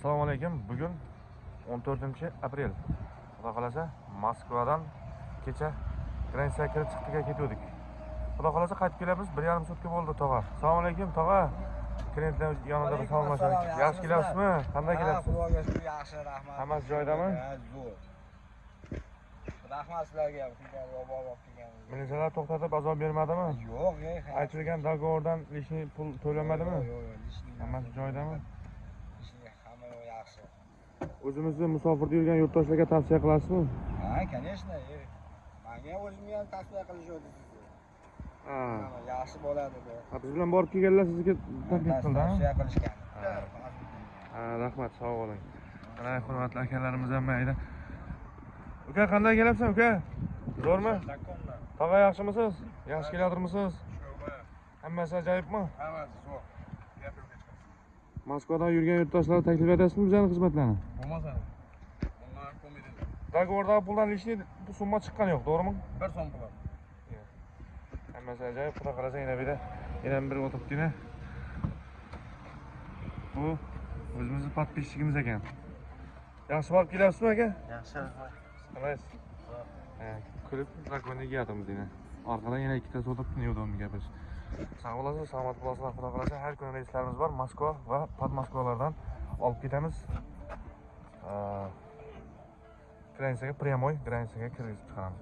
Assalomu alaykum. Bugun 14-aprel. Xudo xolasa Moskvadan kecha Gransiyaga kirib chiqdiga ketdik. Xudo xolasa qaytib kelamiz. 1,5 sutka bo'ldi, tog'a. Assalomu alaykum, tog'a. Klientlar yonida bir salomlashdik. Yaxshi kelasizmi? Qanday kelasiz? Xudoga shukr, yaxshi, rahmat. Hammasi joyidami? Zo'r. Rahmat sizlarga ham, shunday olib kelganingiz. Militsiyalar to'xtatib azob bermadimi? Yo'q, Aytilgan dogovordan lishni pul to'lanmadimi? Yo'q, lishni. Hammasi joyidami? Lishni hamma yaxshi. O'zimizni musofirda yurgan yurtdoshlarga tavsiya qilasizmi? Ha, конечно. Menga o'zimga ham tavsiya qilishadi. Ha. Yaxshi bo'ladi deb. Biz bilan borib kelganlar sizga taklif qildi. Tavsiya qilishgan. Ha, rahmat, sog' bo'ling. Mana hurmatli akalarimiz ham mayda. Uka, qanday kelapsan, uka? Zo'rmi? Tog'a, yaxshimisiz? Yaxshi keladirmisiz? Hammasi ajoyibmi? Hammasi zo'r. Moskvadan yurgan yurtdoshlar taklif etasizmi bizning xizmatlarni? Bo'lmasa. Bundan ko'midi. Dogovordagi puldan lishni summa chiqqani yo'q, to'g'rimi? 1 so'm pul. Hammasi ajoyib. Xudo xolasa yana bir o'tibgina. Bu o'zimizning podpisчигimiz ekan. Yaxshi borib kelasizmi aka? Yaxshi, rahmat. Qalaysiz? Kulib rakonga yetamiz yana. Orqadan yana ikkitasi o'tibdi, ne o'damni gapirish. Sog' bo'lasiz, salomat bo'lasizlar. Xudo xolasa har kuni reyslarimiz bor. Moskva va podmoskvalardan olib ketamiz. Gransiyaga pryamoy Gransiyaga kirgizib chiqaramiz.